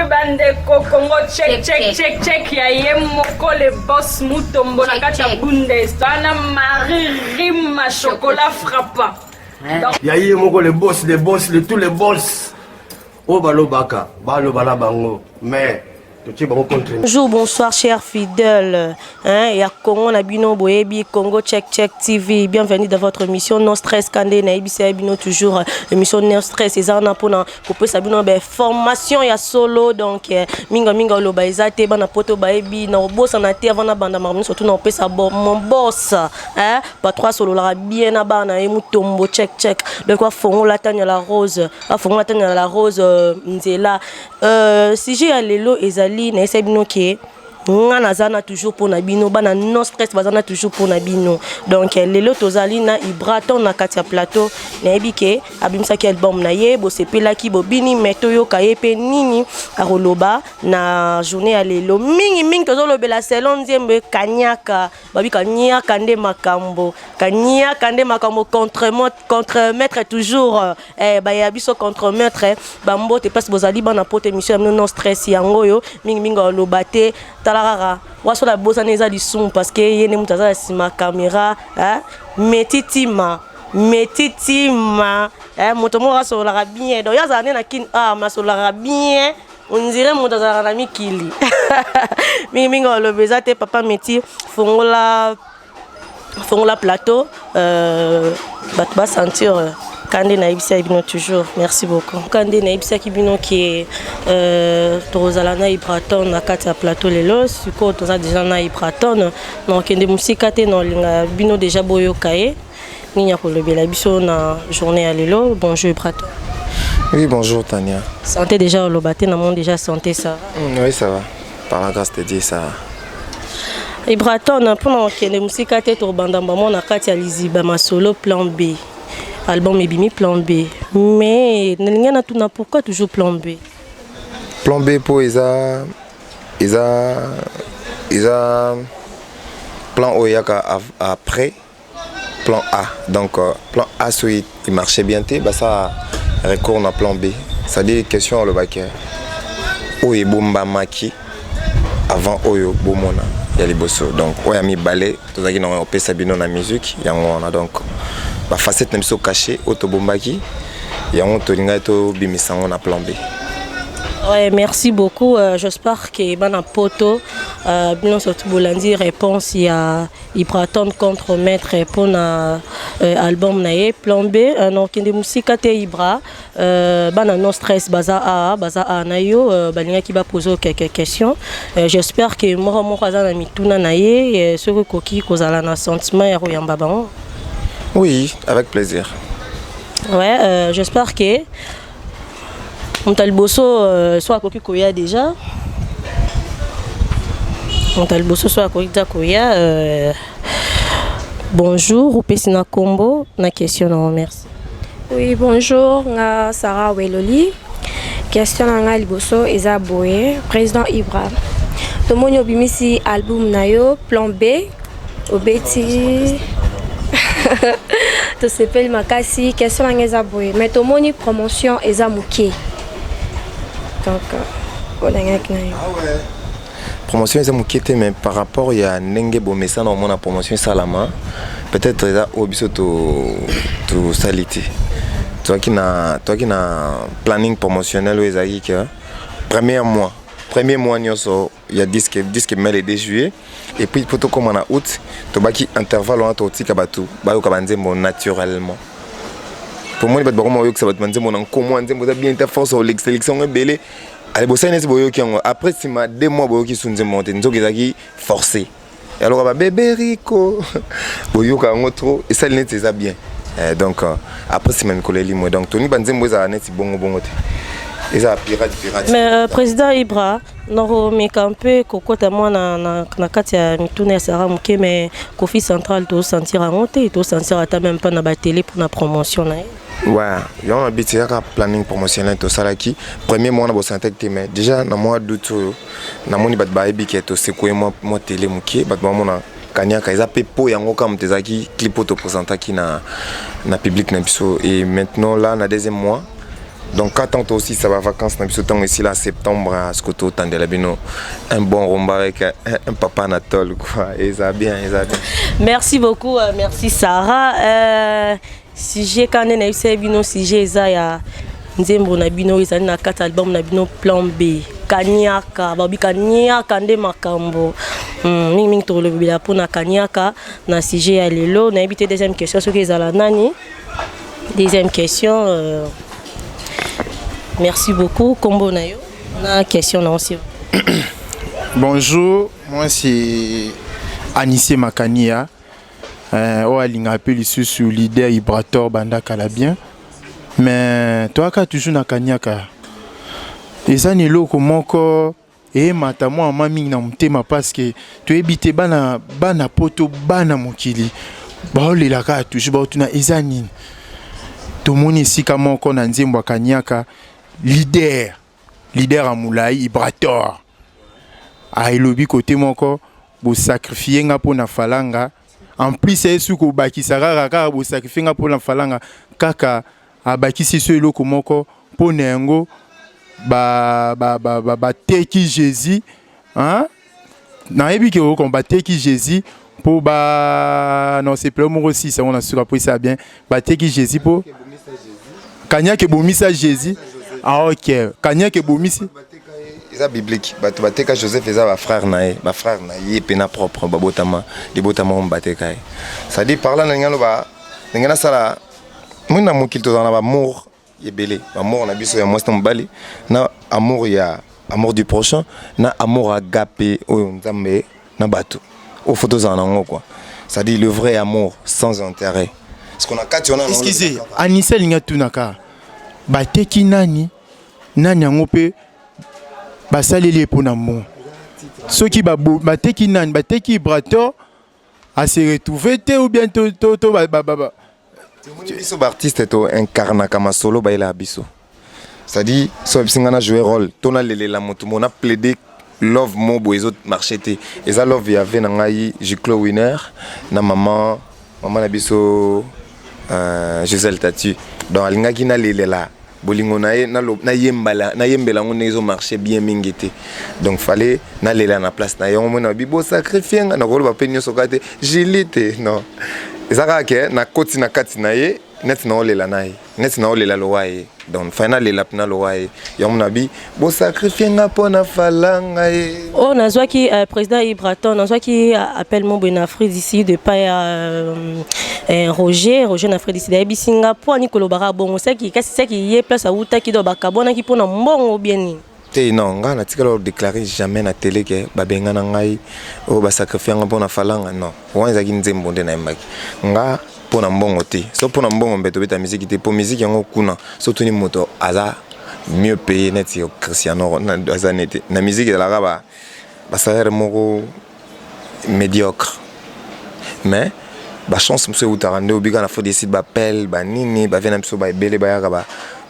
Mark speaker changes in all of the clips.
Speaker 1: bandeko Congo check ya yemoko le boss Mutombo na kata Bundes bana Marie chocolat frappant.
Speaker 2: Ya yemoko le boss de tous les boss. Oh balobaka balobala bango mais
Speaker 3: bonjour, bonsoir chers fidèles. Il y a Congo Nabino Boebi, Congo Check TV. Bienvenue dans votre émission Non Stress Kandé Naibi Sabino toujours émission Non Stress. Et ça on a pour couper Sabino formation ya solo donc minga lo baizate bana poto baebi na boss na te avant na banda marmi surtout na pesa mon boss pas trois solo la bien na bana et Mutombo check donc quoi fongo la tanya la rose fongo la tanya la rose nzela si j'ai alelo ezali na esebino ke ngana zana toujours pour nabino bana non stress bazana toujours pour nabino donc lelo tozali na Ibraton na katia plateau na ebike abimsa ki album na ye bo sepela ki bo bini meto yo kayepe nini aroloba na journée ya lelo mingi tozolobela selon nzembe kanyaka babi kanyaka nde makambo contre maître toujours ba ya biso contre maître bambo te passe bozali bana pote émission non stress yango yo mingi olobate talarara waso la bosa neza di son parce que yene mutaza sima caméra metitima motomo raso la bien donc yaza na kin maso la bien on dirait mutaza na mikili mingi le bezate papa meti fongola plateau batba sentir Kandé Naibisa Ibino toujours, merci beaucoup. Kandé Naibisa Ibino qui est Torozalana Ibraton na kati plateau lelo, suko toza déjà na Ibraton, donc kende musika te no linga bino déjà boyo kae. Ninya ko lebela biso na journée à lelo. Bonjour Ibraton.
Speaker 4: Oui, bonjour Tania.
Speaker 3: Santé déjà au lobaté na monde déjà santé ça.
Speaker 4: Oui, ça va. Par la grâce de Dieu ça va.
Speaker 3: Ibraton pour kende musika te to bandamba mo na kati liziba masolo plan B. Album Ebimi plan B. Mais pourquoi toujours plan B?
Speaker 4: Plan B pour Isa plan Oyaka après plan A. Donc plan A il marchait bien, bah ça recours à plan B. Ça dit question le bac. Oye bomba maki avant Oyo bomona ya liboso. Donc Oya mi ballet, tout ça qui n'a pas sabino na musique, yango on a donc ba facette même so caché autobombaki et on tolinga to bimisango na plan B.
Speaker 3: Ouais, merci beaucoup. J'espère que bana poto bien surtout bolandi réponse il prétend contre maître pour na album nae plan B donc kende musika te Ibra bana no stress baza a na yo balinga ki ba poser quelques questions. J'espère que mo kaza na mituna nae ce que koki kozala na sentiment ya royamba bango.
Speaker 4: Oui, avec plaisir.
Speaker 3: Ouais, j'espère que Montalboso soit Koki Koya déjà. Montalboso soit Koki Koya. Bonjour, ou Pessina Combo. Na question, non, merci.
Speaker 5: Oui, bonjour, nga Sarah Weloli. Question nga Liboso Eza Boye, président Ibra. Tout le monde bimisi album nayo plan B obeti. To s'appelle Makasi, question nga Eza Boye. Mais tout le monde promotion Eza Mouké. Donc,
Speaker 4: promotion est moquette mais par rapport il y a Nenge Bomessa dans mon promotion Salama peut-être déjà au biso to salité toi qui na planning promotionnel aux Aïk premier mois il y a disque mai le juillet et puis plutôt comme en août to baki intervalle entre tika batu ba yo kabanze mon naturellement. Pour moi, il y a bien ta force sur l'exécution belé. Après, si ma 2 mois qui sont montés, nous avons forcé. Alors, bébé Rico, trop et ça c'est bien. Donc après, c'est même collé moi. Donc, Tony Banzem vous a net bon. Et ça pirate.
Speaker 3: Mais président Ibra, non mais campé kokota moi na katia mituna Sarah Muke mais Kofi Central to sentir à monter, to sentir à même pas na ba télé pour la promotion là.
Speaker 4: Ouais, il y a un petit planning promotionnel tout ça là qui premier mois on a santé mais déjà dans mois d'août na moni bat baebi qui est aussi quoi moi télé Muke bat moi na kanya kaisa pepo yango comme clip auto présenter qui na public na biso et maintenant là na deuxième mois Donc quand on aussi ça va vacances dans ici là septembre à ce côté autant de la bino un bon rumba avec un papa Anatole quoi et ça bien.
Speaker 3: Merci beaucoup, merci Sarah. Sujet quand on a eu bino sujet ça ya nzembo na bino ezali na 4 albums na bino plan B Kanyaka babi Kanyaka nde makambo mingi tolobela pour na Kanyaka na sujet ya lelo na éviter deuxième question ce que ezala nani deuxième question merci beaucoup kombo na yo na question na aussi.
Speaker 6: Bonjour, moi c'est Anissé Makania. On a appelé sur leader Ibrator Banda Kalabien. Mais toi qui toujours na Kanyaka. Et ça ni loko moko et mata moi mami na mutema parce que tu habite bana poto bana mokili. Ba olela ka toujours ba tuna ezani. To moni sika moko na nzembo Kanyaka leader Amulai Ibrator. A elobi côté moko bo sacrifier nga pona falanga. En plus c'est sous ko bakisara raka bo sacrifier nga pona falanga kaka abakisi so eloko moko pona yango ba teki Jésus hein na yebi ke ko ba teki Jésus pour ba non c'est plus moko aussi ça on a sur après ça bien ba teki Jésus pour Kanyaka bomisa Jésus ah OK Kanyaka bomisi
Speaker 4: c'est biblique bateka Joseph eza ba frère na ye pena propre babotama de botama on bateka ça dit parlant ngana sala muna mokili to na ba amour yebele amour na biso ya mwasta mbali na amour ya amour du prochain na amour agapé oyo nzambe na bato au photos en ango quoi ça dit le vrai amour sans intérêt parce qu'on a quatre on a
Speaker 6: excusez Anissa linga tunaka bateki nani yango pe basaleli pona mo ceux qui bateki nani bateki Ibrator à se retrouver ou bien to
Speaker 4: biso artiste to incarna kama solo ba ila biso ça dit so bisingana jouer rôle tona lelela moto mona plaider love mo bo ezot marcheté et ça love ya ve na ngai Jiclo Winner na maman na biso Gisèle Tatu donc alinga kina lelela bolingo na yembela ngone ezo marcher bien mingete donc fallait na lela na place na yo mona bibo sacrifier na ko ba penyo sokate jilite non ezaka ke na koti na kati na ye net na olela loaye donc final le lapna loaye yo mona bi bo sacrifier na pona falanga ye
Speaker 3: oh nazwa ki président Ibrator nazwa ki appelle mon Benafri d'ici de pas Roger Nafri d'ici de Singapour ni kolobara bon c'est qui y place à uta ki do bakabona ki pona mbongo bien
Speaker 4: te non nga na tikalo déclarer jamais na télé que babenga na ngai o ba sacrifier nga pona falanga non wanza ki nzembo nde na mbaki nga pona mbongo te so pona mbongo mbeto beta musique te po musique yango kuna so tuni moto aza mieux payé net yo Cristiano na azanete na musique de la raba ba salaire moko médiocre mais ba chance monsieur utarande obiga na fo décide ba appel ba nini ba vena mso ba ebele ba yaka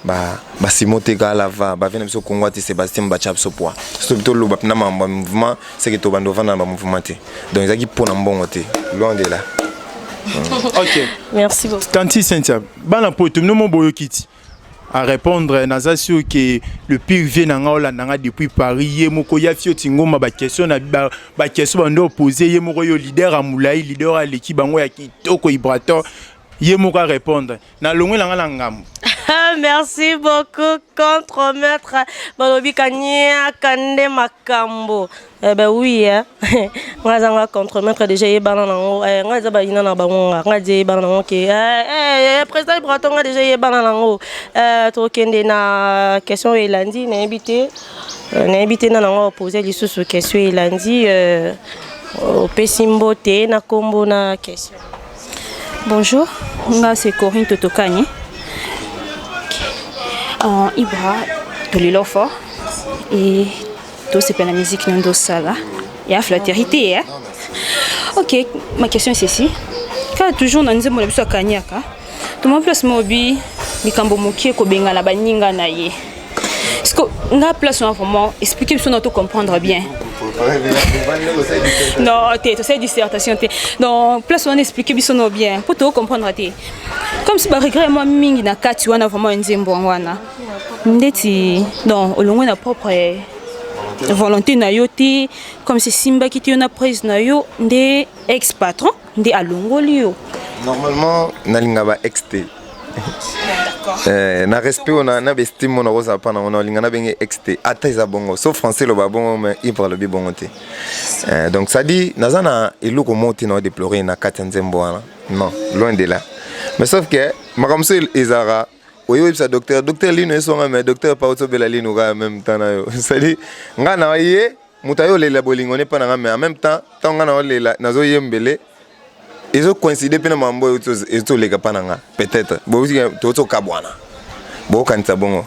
Speaker 4: ba simote gala va ba vena mso kongwati Sébastien Bachap so poa so bito lo ba na mouvement c'est que to bando vana ba mouvement te donc ezaki pona mbongo te loin de là.
Speaker 6: OK
Speaker 3: merci beaucoup
Speaker 6: Tanti Cynthia bana poto no mo boyo kiti à répondre naza sûr que le pire vient en Hollande depuis Paris yemoko ya fioti ngoma ba question na ba question bando poser yemoko yo leader Amulai leader à l'équipe bango ya kitoko Ibrator yemoko répondre na longwe la ngam.
Speaker 3: Merci beaucoup contremaître balobi Kanyaka nde makambo ben oui hein ngazanga contremaître déjà yebana nango ngaza ba ina na bango ngaje yebana nango ke président Ibrator nga déjà yebana nango to kende na question elandi na invité na nango poser lisusu question elandi au pesimbote na kombo na question.
Speaker 7: Bonjour, moi c'est Corinne Totokani. Ibra de l'Ilofo et tout c'est pas la musique non de sala. Il y a flatérité hein. OK, ma question est ceci. Quand toujours dans nzembo biso Kanyaka, tout mon place mobi mikambo mokie ko benga la baninga na ye. Est-ce que nga place vraiment expliquer biso na to comprendre bien. Non, tu sais dissertation. Donc place on expliquer biso no bien pour tout comprendre té. comme si regret moi mingi na kati wana vraiment nzembo wana ndeti donc olongo na propre volonté na yo te comme si simba qui na prise na yo nde ex patron nde alongoli yo
Speaker 4: normalement nalinga ba XT na respect on a bestime on a rosa pa na on linga na benge XT ata isa bongo sauf français lo ba bongo mais il parle bien bongo te donc ça dit nazana eloko monti na déplorer na kati nzembo wana non loin de là mais sauf que makamso ezara oyo sa docteur lino esonga mais docteur pa otobela lino ga même temps na yo ça dit nga na ye mutayo lela bolingo ne pa na mais en même temps tanga na lela nazo yembele ils ont coïncidé pena mambo eto lega pananga peut-être bo to kabwana bo kanisa bongo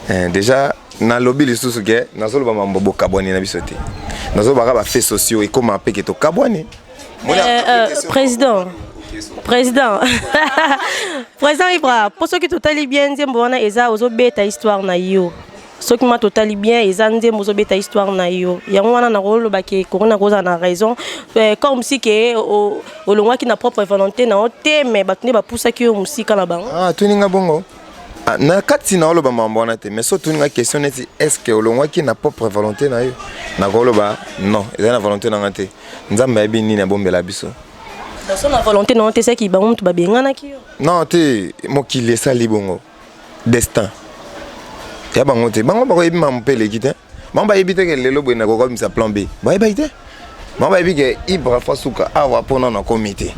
Speaker 4: déjà na lobby les sous que na solo ba mambo bo kabwani na bisote na zo ba fait sociaux et comment appeler to kabwani
Speaker 3: président président Ibra pour ceux qui totali bien nzembo wana eza ozo beta histoire na yo ceux qui m'a totali bien eza nzembo ozo beta histoire na yo yango wana na rolo ba ke corona cause na raison comme si que olongwa ki na propre volonté na ote mais batune ba poussa ki musika na bango
Speaker 4: tuninga bongo na kati na oloba mambo wana te mais so tuninga question neti est-ce que olongwa ki na propre volonté na yo na koloba non eza na volonté na ngate nzamba ya bini na bombela biso
Speaker 3: dans la volonté non te c'est qui ba mutu ba bengana ki yo
Speaker 4: non te mokili sali bongo destin ya bango te bango bako yebi mampele kite bango ba yebi te ke lelo boye na ko komisa plan B ba yebi te bango ba yebi ke Ibra Fasuka awa pona na comité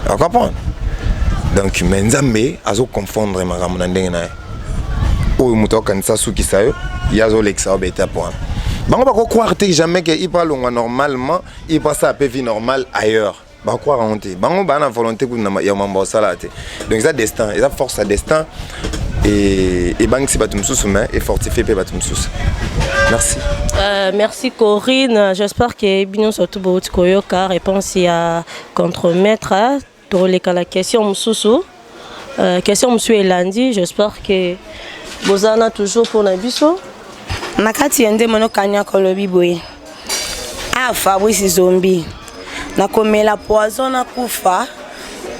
Speaker 4: on comprend donc mais nzambe azo confondre makambo na ndenge na oyo mutu akanisa suki sayo yazo lexa obeta point bango bako croire te jamais que Ibra longwa normalement Ibra ça peut vie normale ailleurs ba croire en te bango ba na volonté ku na ya mambo sala te donc ça destin ça force à destin et banque si batum sous mais et fortifier pe batum sous merci
Speaker 3: merci Corinne j'espère que bino surtout beaucoup koyo car réponse à contremaître pour la question mususu question monsieur Elandi j'espère que bozana toujours pour na biso
Speaker 8: nakati yende mono kanya kolobi boye Fabrice Zombi na komela poison na kufa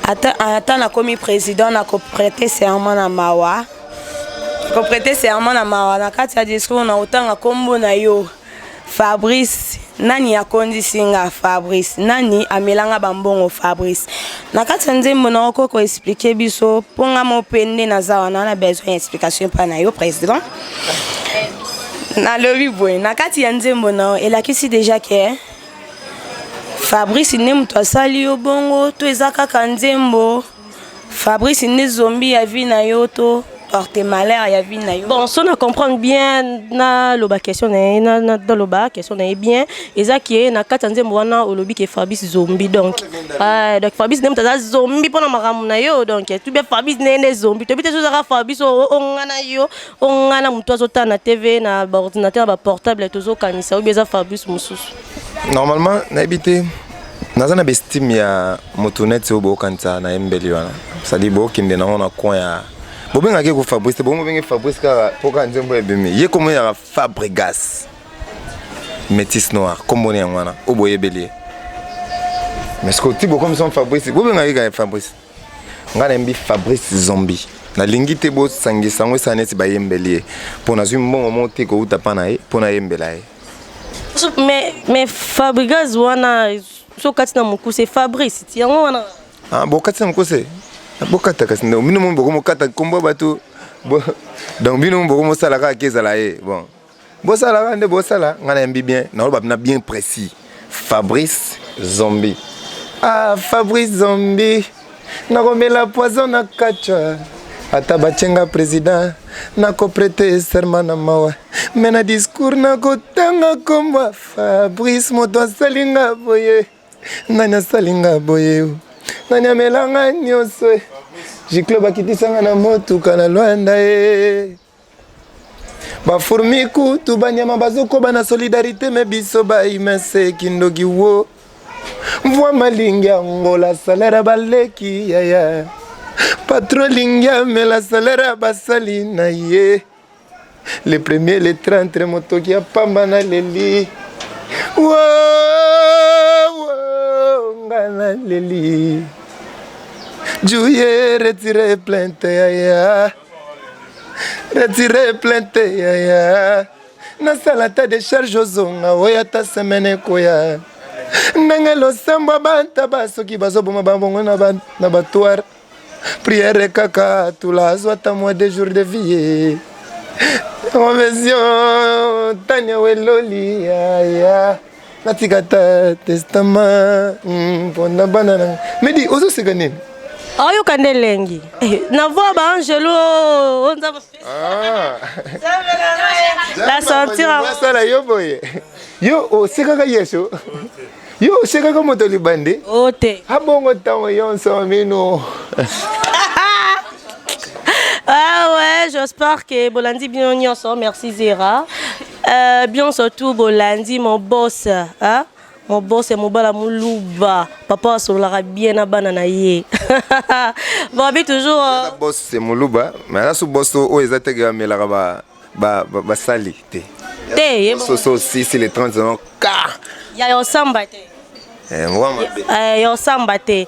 Speaker 8: ata na komi président na ko prêter serment na mawa ko prêter serment na mawa na kati ya discours na otanga kombo na yo Fabrice nani akondi singa Fabrice nani amelanga bambongo Fabrice na kati ya nzembo na ko expliquer biso ponga mopende na zawa na besoin explication pa na yo président na lobi boy na kati ya nzembo na elakisi déjà que Fabrice ne mutu asali yo bongo to ezaka kanzembo Fabrice ne zombi ya vie na yo to porte malheur ya vie na yo
Speaker 3: bon si on comprend bien na loba question na dans loba question na bien ezaki na kati nzembo wana olobi ke Fabrice zombi donc donc Fabrice ne mutu asali zombi pona makamu na yo donc tu bien Fabrice ne zombi to bite zozaka Fabrice ongana yo ongana mutu azota na TV na ordinateur ba portable tozo kanisa ou bien Fabrice mususu
Speaker 4: normalement na habité nazana bestime ya motonet obo kanta na embeli wana sadi bo kinde na ona coin ya bobenga ke ko Fabrice bo benga Fabrice ka poka nzembo ebemi ye komo ya Fabregas métis noir comme on wana obo yebeli mais ce que tibo comme son Fabrice bo benga ke Fabrice ngana mbi Fabrice Zombi na lingite bo sangisa ngo saneti ba yembeli pona zumbo monte ko utapana e pona yembela e
Speaker 3: mais Fabregas wana so katina mukuse Fabrice tiango wana
Speaker 4: bo katina mukuse bo kata kasino mino mo boko kata kombo bato donc bino boko mo sala ka kezala e bon bo sala ngande bo sala ngana mbi bien na ba na bien précis Fabrice Zombi Fabrice Zombi na komela poison na kacha ata bachenga président na ko prêter serment na mawa mena discours na ko tanga komba Fabrice moto salinga boye nanya salinga boye nanya melanga nyonso jiklo bakitisanga na motu kana Luanda e ba formiku tu banyama bazoko bana solidarité me biso ba imese kindogi wo mwa malingi ngola salaire baleki yaya patrolling mais la salaire basali na ye le premier le 30 motoki ya pamba na leli wo ngana leli Juillet, retirez plainte, yaya. Retirez plainte, yaya. Na salata de charge ozonga, oya ta semaine koya. Nangelo samba banta basoki bazoboma bambongo na batoir. Prière kaka, tout la soit moins 2 jours de vie. Conversion, Tania Weloli, ya. Natikata testament, pona banana. Mais dis, ozo c'est gagné.
Speaker 3: Ayo kandelengi. Na voix ba Angelo, on va la sentir.
Speaker 4: Ça là yo boy. Yo o c'est kaka yeso. Yo c'est kaka moto libande.
Speaker 3: Ote.
Speaker 4: Abongo tango yon so mino.
Speaker 3: Ah ouais, j'espère que Bolandi bien nyonso, merci Zera. Bien surtout Bolandi mon boss, hein? Mon boss est Mobala Moulouba. Papa solara bien na banana ye. Bon, mais toujours
Speaker 4: Le boss c'est Moulouba, mais là sous boss o ezatega melaka ba sali te.
Speaker 3: Te,
Speaker 4: So si c'est les 30 ans car
Speaker 3: ya yo samba te. Yo samba te.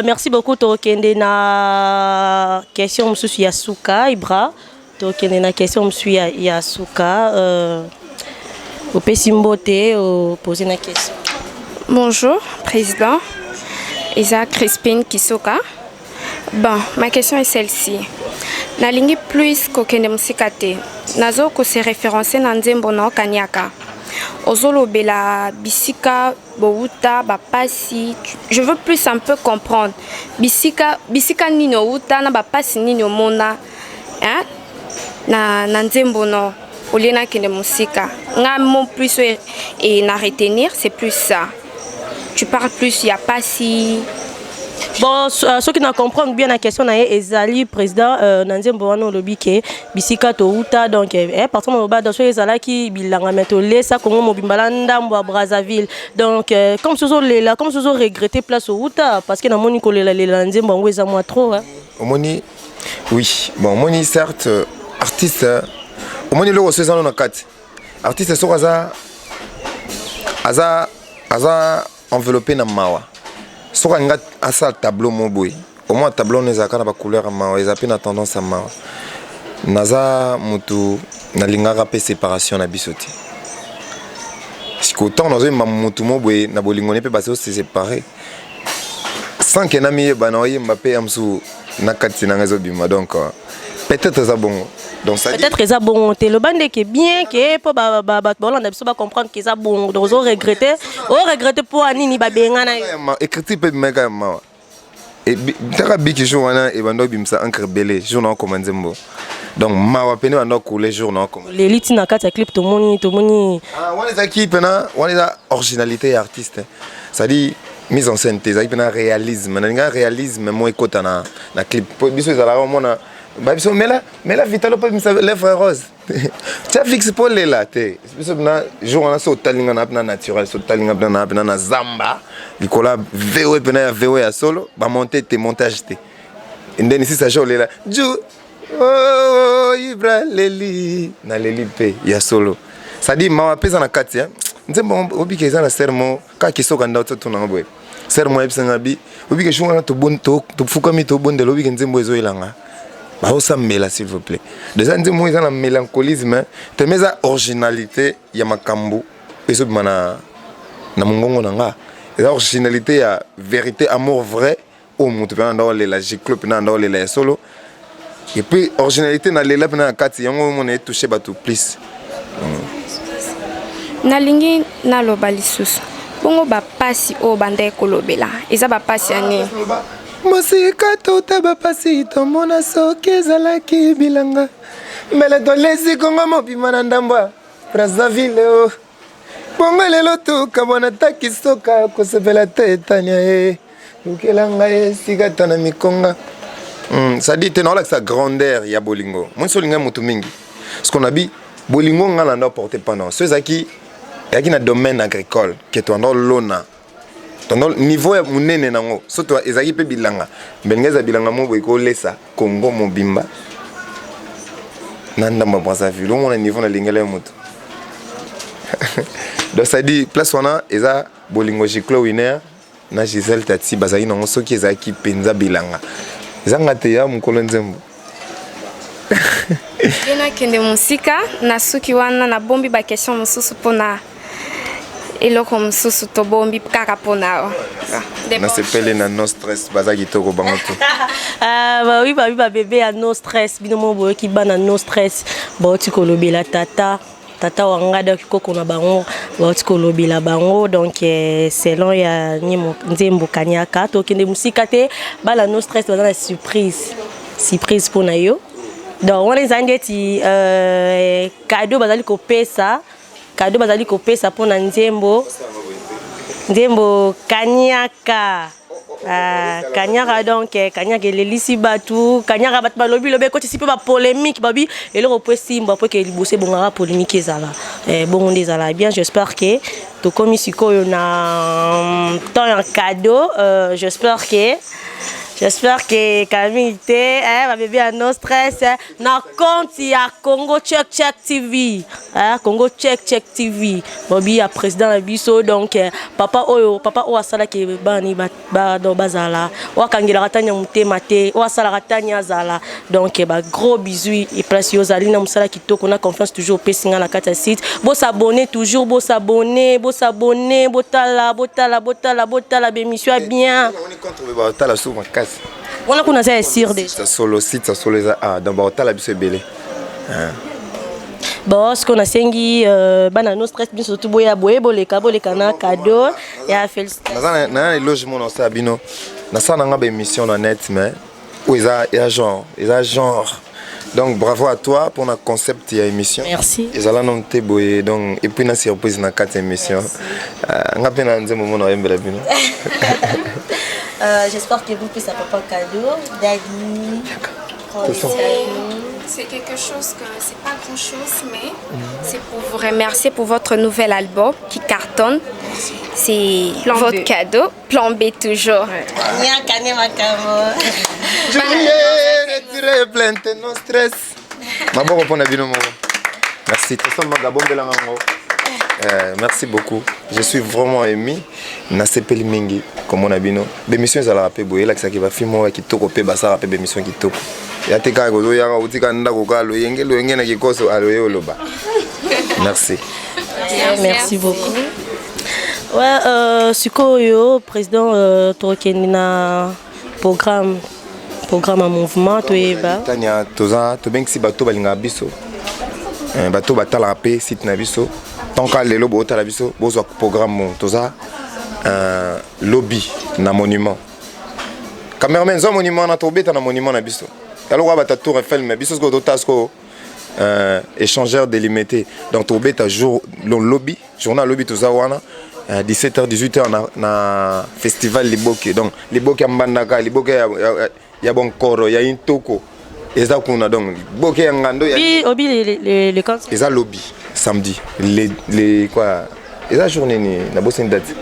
Speaker 3: Merci beaucoup Tokende na question monsieur Yasuka Ibra. Tokende na question monsieur Yasuka au Pessimbote au poser une question.
Speaker 5: Bonjour, président. Isaac Crispin Kisoka. Bon, ma question est celle-ci. Nalingi plus kokende musikate. Nazo ko se référencer na nzembo na Kanyaka. Ozolo bela bisika bouta bapasi. Je veux plus un peu comprendre. Bisika nino uta na bapasi nino mona. Hein? Na nzembo no. Olena kende musika. Nga mon plus et na retenir, c'est plus ça. Tu parles plus, il n'y a pas si...
Speaker 3: Bon, ceux qui ne comprennent bien la question, Ezali, président, Nanzembo Wano Lobike, Bisika Touta, donc, partant de bas, dans ce Ezala qui bilanga metole, ça, comme Mobimbalanda, Brazzaville. Donc, comme ce sont les là, comme ce sont regretté place au Outa, parce que dans mon Nicolas, les Nanzembo, on est à moi trop.
Speaker 4: Moni, oui, bon, Moni, certes, artiste, Moni, le reçu dans nos 4. Artiste, c'est Aza enveloppé dans Mawa. So quand on a tableau moboy, au moins tableau on a pas couleur mawa, ils ont tendance à mawa. Naza mutu na linga rapé séparation na bisoti. Si qu'autant dans un mutu moboy na bolingone pe baso se séparer. Sans que nami banoye Mbappé amsu na kati na ngazo bima donc peut-être ça bon. Donc ça
Speaker 3: peut-être ça bon, le bande qui est bien que pour on a comprendre que ça bon, donc on regrette pour Anini babenga na.
Speaker 4: Écrit peut mega ma. Et tarabi qui joue wana et bando bimsa encre belé, journal comme Nzembo. Donc ma wa pene bando couler journal comme.
Speaker 3: L'élite na kata clip to moni.
Speaker 4: Ah, on les équipe na, on les originalité artiste. Ça dit mise en scène, ça dit réalisme, na réalisme moi écoute na clip. Biso za la mona mais là vitalo pas lèvres rose. Tu as fixé pour les là te. Biso na jour on a so talinga na naturel, so talinga na zamba. Nicolas VO pena VO ya solo, ba monter te montage te. Ndeni si ça jour les là. Oh Ibra Leli na Leli pe ya solo. Ça dit ma pesa na kati hein. Nzembo obike za na sermo ka kisoka ndao to na ngwe. Sermo ebsenga bi obike shunga to bon to fuka mi to bon de lobike nzembo ezo ilanga. Bah ça mêle s'il vous plaît. Déjà nzembo ils ont la mélancolisme, te mets à originalité ya makambu et so na mungongo nanga. La originalité ya vérité amour vrai au mutu pe na la giclope na la solo. Et puis originalité na lela na kati yango mon est touché bato plus.
Speaker 5: Nalingi na loba lisusu. Bongo ba pasi o bande kolobela. Eza ba pasi ani.
Speaker 4: Mosika tota ba pasi to mona soke zalaki bilanga. Mele to lezi kongo mobima na ndambwa. Brazzaville o. Bongo lelo to kabona takisoka ko sepela tetania e. Ukelanga e sigata na mikonga. Ça dit t'es dans sa grandeur ya bolingo. Moi solinga mutu mingi. Ce qu'on a dit bolingo ngala ndo porter pendant. Ceux qui yaki na domaine agricole que to ndo lona. Tondo niveau ya munene nango. So to ezaki pe bilanga. Bengeza bilanga mo boy ko lesa Congo mobimba. Nanda ma Brazzaville on a niveau na lingela mutu. Donc ça dit place wana eza bolingo Giclo winner na Gisèle Tati bazali nango soki ezaki penza bilanga. ezanga te ya mokolo nzembo.
Speaker 5: Bena kende musika na suki wana na bombi ba question mususu pona eloko mususu to bombi kaka pona
Speaker 4: na sepele na no stress bazaki toko bango to.
Speaker 3: Bah oui bah bébé à no stress bino mo boyo ki bana no stress ba oti kolobela tata wanga donc koko na bango ba oti kolobela bango donc selon ya nyimo nzembo kanyaka to kende musika te bala no stress bana surprise pona yo. Donc on les andeti cadeau bazali kopesa pona nzembo kanyaka kanyaka donc kanyaka lelisi batu kanyaka batu balobi lobe ko tisipe ba polémique babi et le reposi mba po ke libose bongara polémique ezala bon ezala bien. J'espère que to komi sikoyo na temps un cadeau. J'espère que Camille va bébé à no stress na compte ya Congo Check TV Congo Check TV bobi ya président la biso donc papa o asala ke bani ba do bazala o kangela ratanya mutema te o asala ratanya zala donc ba gros bisous et place yo zali na musala kitoko na confiance toujours pesinga la kata site bo s'abonner toujours bo s'abonner botala bémission bien
Speaker 4: On est contre ba tala sou makasi.
Speaker 3: On a qu'on a ça sur déjà.
Speaker 4: Ça solo site ça solo dans ba tala biso belé.
Speaker 3: Bon, ce qu'on a sengi bana no stress bien surtout boya boleka na cadeau ya félicitations.
Speaker 4: Na logement dans ça bino. Na ça nga ba émission na net mais où il y a genre. Donc bravo à toi pour notre concept et émission.
Speaker 3: Merci.
Speaker 4: Et ça là non te boye donc et puis na surprise na 4 émissions. Nga pena nze moment na yembela bino.
Speaker 3: J'espère que vous puissiez avoir un cadeau Dadi.
Speaker 5: C'est quelque chose que c'est pas grand chose mais c'est pour vous remercier pour votre nouvel album qui cartonne. C'est votre cadeau, plan B toujours.
Speaker 4: Je retirer plainte non stress. Maboko pona bino mo. Merci merci beaucoup. Je suis vraiment ému. Na sepeli mingi comme on a bino. Bémission za la rapé boye la qui va filmer qui toko pe basa rapé bémission qui toko. Ya te ka go ya utika ndako ka lo yenge na kikoso aloye loba. Merci.
Speaker 3: Merci beaucoup. Ouais, Sukoyo, président Torokena programme en mouvement toyeba.
Speaker 4: Tanya toza to benki bato balinga biso. Bato batala pe site na biso. Tant que les lobos au biso bozo programme toza lobby na monument. Cameraman zo monument na tobeta na monument na biso. Alors ba ta tour Eiffel mais biso ko tasko échangeur délimité. Donc tobeta jour lobby, journal lobby toza wana 17h 18h na festival Liboke. Donc Liboke mbandaka, Liboke ya bon koro, ya intoko. Eza kuna donc Liboke ya ngando ya
Speaker 3: obi les concerts.
Speaker 4: Eza lobby samedi les quoi eza journée ni na bosse une date.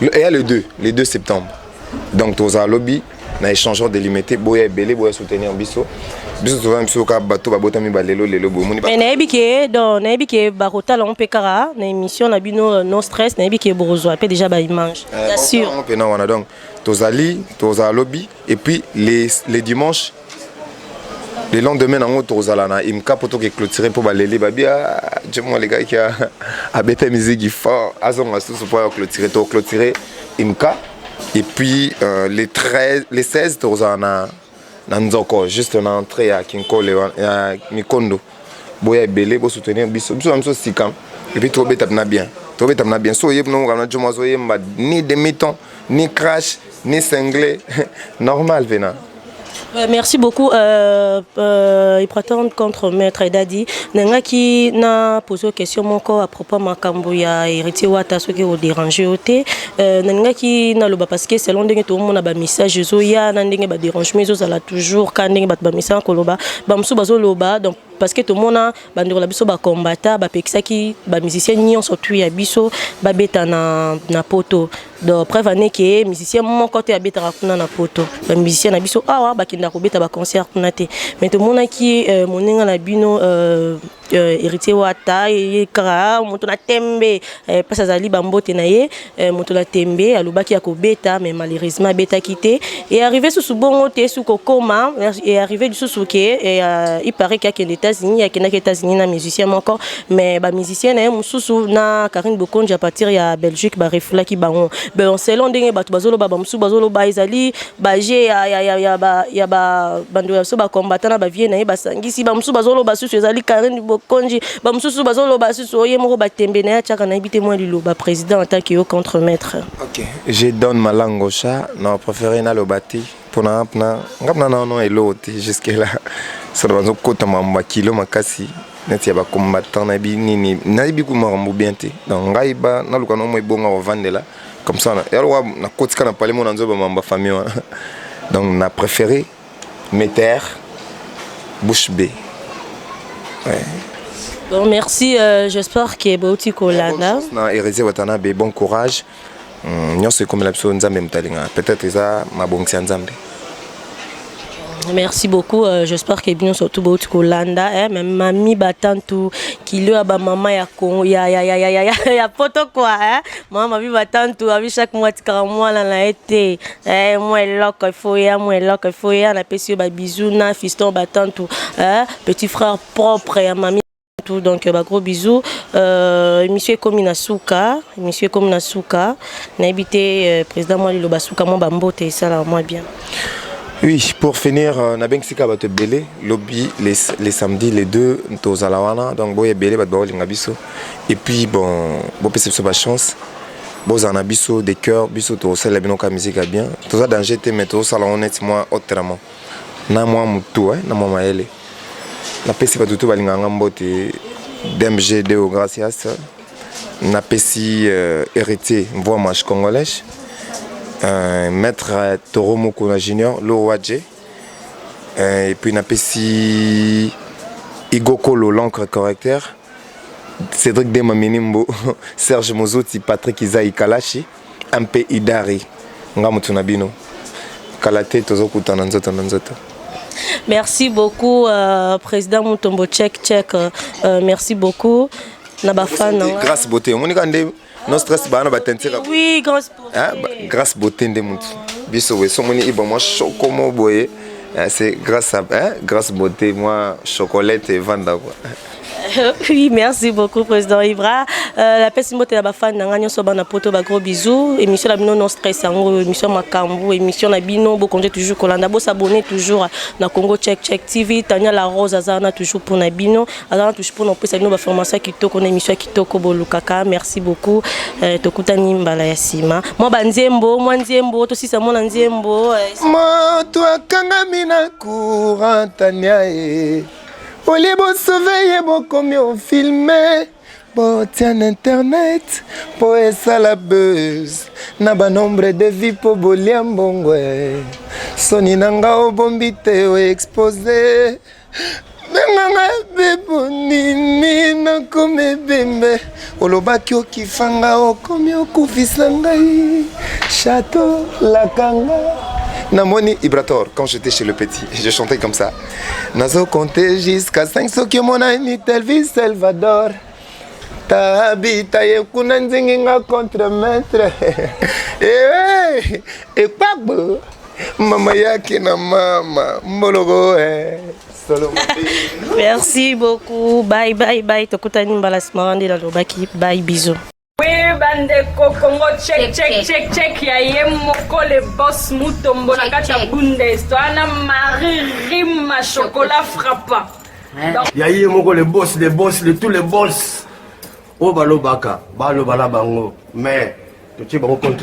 Speaker 4: Il y a le 2 septembre. Donc toza lobby na échangeur délimité boya belé boya soutenir biso. Biso toza biso ka bato ba botami ba lelo bomoni ba.
Speaker 3: Mais na ebike barota la on pekara na émission na bino no stress na ebike borozo après déjà ba image. Bien sûr.
Speaker 4: On peut na donc toza lobby et puis les dimanches le lendemain na ngoto tozala na imka poto ke clôturer pour baleli babia moi les gars qui a bête musique fort azonga sous pour clôturer imka et puis les 16 tozana na nzoko juste na entrée à Kinkole à Mikondo boya belé bo soutenir biso sikam et puis to beta na bien so yeb no ngana joma so yemba ni demi-temps ni crash ni cinglé normal vena.
Speaker 3: Merci beaucoup. Il prétend contre Maître Dadi. Nenga qui n'a posé une question encore à propos de Makambuya héritier Wata ce qui est dérangé au thé. Nenga qui n'a le bas parce que selon des tout le monde a un message zoya n'endingue ba dérange mais zo la toujours quand n'endingue ba message koloba bamsu bazo loba donc parce que tout le monde a bandiro la biso ba combattant ba pexaki ba musicien ni on sortu ya biso ba beta na poto. Donc preuve année que musicien mon côté habite rakuna na poto ba musicien na biso awa ba kinda ko beta ba concert kuna te mais tout le monde qui moninga na bino héritier wata kara moto na tembe parce azali bambote na ye moto na tembe alobaki ya kobeta mais malheureusement beta quitté et arrivé sous bongo te sous kokoma et arrivé du sous que il paraît qu'il y a des États-Unis il y a des États-Unis na musicien encore mais ba musicien na mususu na Karine Bokonji à partir ya Belgique ba refula ki bango ben selon ndenge bato bazolo ba mususu bazolo ba ezali ba je ya ba bando ya so ba combattant ba vie na ye ba sangisi ba mususu bazolo ba susu ezali Karine Bokonji ba mususu bazolo ba susu oye moko ba tembe na ya chaka na ibité moi lilo ba président en tant que contre-maître.
Speaker 4: OK, je donne ma langue au chat, non préféré na lo bati pour na ngapna non eloti jusque là. Ça doit être côté mamba kilo makasi neti ya ba combattant na bi nini na bi ku marambo bien te. Donc ngai ba na luka no mo ibonga wa vandela comme ça na yalo na kotika na parler mon nzoba mamba famille. Donc na préféré Meter bouche B. Ouais.
Speaker 3: Bon, merci, j'espère que Bauti Kolana.
Speaker 4: Bon courage. Peut-être ça ma bonne Nzambe.
Speaker 3: Merci beaucoup, j'espère que bien surtout Bauti Kolanda, même mamie batantu qui lui a ba maman ya Congo ya poto quoi maman vie batantu avec chaque mois tika moi là na été moi loc il faut ya na pesi ba bisou na fiston batantu petit frère propre ya mamie tout donc gros bisous monsieur Kominasuka na habité président moi le basuka moi bambote ça là moi bien.
Speaker 4: Oui, pour finir, na ben sika ba te belé lobby les samedis les deux to zalawana donc boye belé ba ba linga biso et puis bon perception ba chance bon en abisso des cœurs biso to sala bino ka musique bien tout ça danger te mais to sala honnête moi autrement na moi mutu na moi maele na pesi ba tutu ba linga ngambote DMG Deo gracias na pesi héritier voix match congolais maître Toro Mokona Junior, Lowadje, et puis Napesi Igokolo, l'encre correcteur, Cédric Demaminimbo, Serge Mozoti, Patrick Isaï Kalashi, MP Idari, Ngamutunabino, Kalate Tozoku Tananzoto.
Speaker 3: Merci beaucoup, Président Mutombo Tchèque, merci beaucoup.
Speaker 4: Grâce beauté, non stress bana batentira.
Speaker 3: Oui, grâce beauté.
Speaker 4: Grâce beauté de mutu. Biso we somoni iba moi chocomo boye. C'est grâce à grâce beauté moi chocolate et vanda quoi.
Speaker 3: Oui, merci beaucoup, Président Ibra. La personne qui est fan d'Angagnon Sobana Poto, gros bisous. Émission la Bino non stress, émission Makambu, émission la Bino, bon congé toujours Kolanda, bon s'abonner toujours na Congo Check TV. Tania la Rose Azana toujours pour na Bino, Azana toujours pour nos petits nos formation qui toko na émission qui toko bolukaka. Merci beaucoup. Tokutani mbala yasima. Moi Nzembo, to si ça mon Nzembo.
Speaker 4: Moi toi kangamina courant Tania e. Oli bo surveiller bo comme on filmer bo tiens internet po esa la buzz na ba nombre de vie po boliambongwe soni nanga obombite o exposé nanga bebo nini na come bembe olobaki okifanga okomi okufisa ngai château la kanga. Namoni Ibrator, quand j'étais chez le petit, je chantais comme ça. Nazo compté jusqu'à 5 so que mon ami Telvis Salvador. Tabita ye kunanzinga contre-maître. Et pas beau. Mama yaki na mama. Mbologo
Speaker 3: Merci beaucoup. Bye. Tokutani mbalasmarandi la lobaki. Bye, bisous.
Speaker 1: Oui, bandeko Congo check ya yemoko le boss Mutombo na kata Bundes to ana Marie Rima chocolat frappant.
Speaker 2: Ya yemoko le boss tous les boss. Oh balo baka, balo bala bango. Mais tu bango contre